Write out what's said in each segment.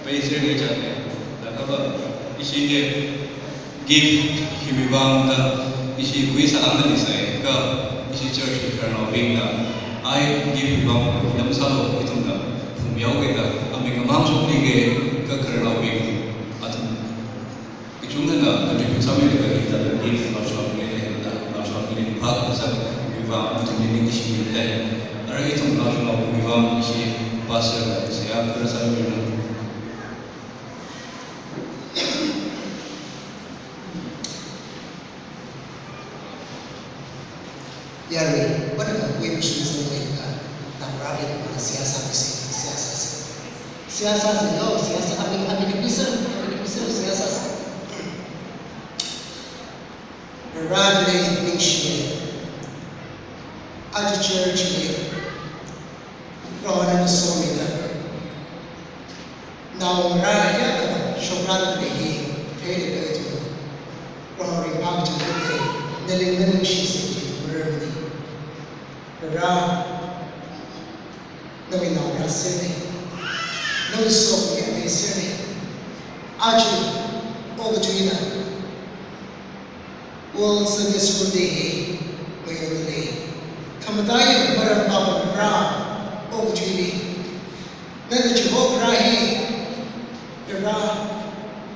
Basic nature, the cover is give Himibang the issue with Anthony say, go, is church with Colonel Vinga. I give Himibang Yamsalo with them from Yawga, I make a mouse of the Colonel Vinga. It's only the somebody that gives not shortly and not shortly part of the Vivam to the issue then. I read some national Vivam issue, Passer, say after a certain. Yari, what are we issues in the rabbit and Siasa? Siasa, no, Siasa, I mean, Siasa. Randy Nation, at the church, Ron and Somina. Now, Raya, Shobran, paid it to Rory back to the living she's Ra, no, we know Rasini, no, so we have a Sini. Archie, all between them. World Service will be where we lay. Kamadai, Baran Baba Ra, all between me. Then the Jehovah Rahi, the Ra,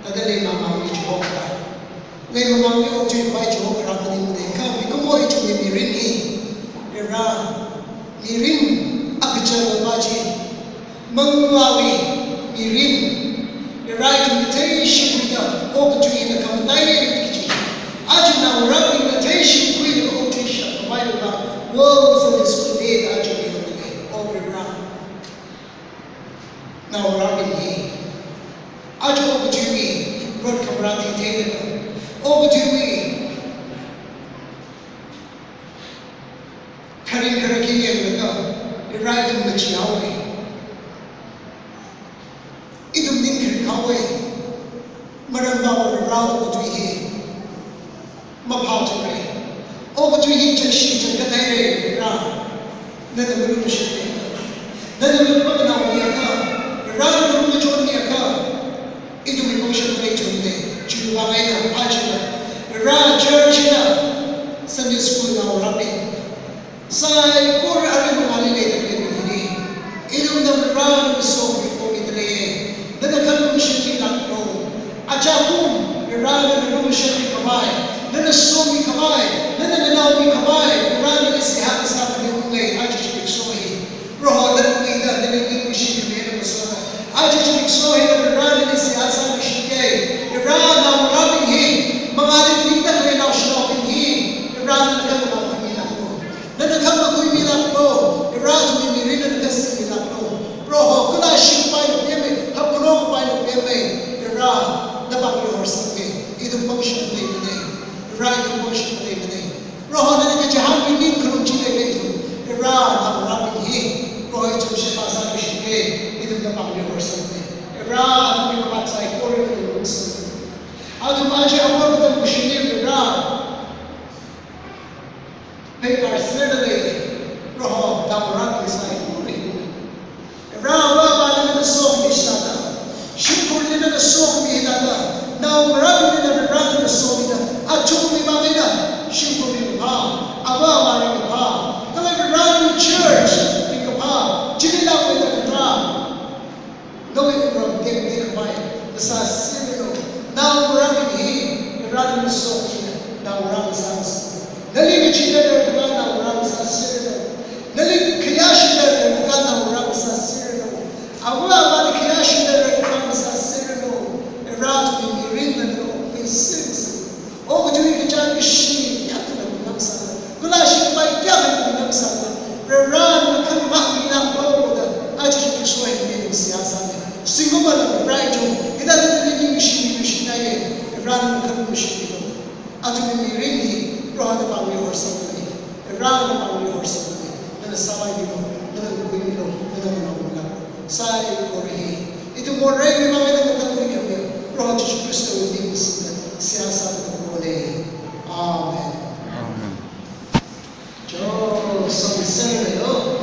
Tadale Mama, Jehovah. Lay Mama, you ought to invite Jehovah Rabbi, they come, we come over to me, Mirini. Ra, Mirin, Akacha Baji, Manglawi, Mirin, the right invitation with the opportunity to come and Ajina Ra invitation with the quotation provided by world service today, Ajina over Ra. Now Rabin He, Aj opportunity, Rod Kamarati Taylor, opportunity. Karin Karaki and the right in the Chiawe. Idum Ninkari Kawe, Maramba Rao to he, Mapatare, over to he to sheet and Katare, Ra, then the Rumusha, then the Rumunaka, the Ran Rumuchoniaka, Idum Emotion later in the Chulana, Ajina, the Ra Church, Sunday school now, Rabbi. Sai Kor Arimali later in the day. Idum the Ran so before it lay. Then the Kalumission not know. Ajakum, the Ran and the Rumushan Kamai. Then the Somi Kamai. Then the Naomi Kamai. The Ran is the Happy Sabbath way. Ajajik Sohi. Roho, then we that the English in the end of the Sona. Ajajik Sohi, the Ran is the Asa Mishike. The Ran now rubbing him. Mamadi Nita when now shopping him. The Ran and the then the Kama Kuimila Pro, the Rat will be written as Silla Pro. Roho, Kulashi by the Yeme, Hakuno by the Yeme, the Ra, the Babu or something, either motion play the name, the right motion play the name. Roho, then the Jahan, we need Kurumchi the Ra, I'm rapping him, Roy to Shepasa Shike, either the Babu or something. The Ra, the Matsai, or the Roots. Out of Maja, I work with the Mushini, the Ra. They are certainly Roho Tamurak is like Rama in the song Mishana. Shipur in the song Mihana. Now Rabin in the brand of the song. Achumi Mamina. Shipur in Pa. Avama in the Pa. However, run in the church in the Pa. Jimila with the Ra. No one from Dikamai. The Sasirino. Now Rabin he. The run in the song. Now Rabin Sans. Nali China Rana Ramsa Sirino. Nali Kayashina Rana Ramsa Sirino. Awa Kayashina Ramsa Sirino. Around the Mirin and the sins. Over to Yajan Machine, Captain of Namsa. Gulashi by Gavin Namsa. Ran come back in that road. I just show him Siasa. Single of the bride, it doesn't really machine. Ran come machine. Atomy Mirini. Round about your something, around about your something, then a side below, then a window, then a window, side or he. It will more rain about the Catholic, Roger Christo will be Siasa of the Amen. Amen. Joe, some Senator.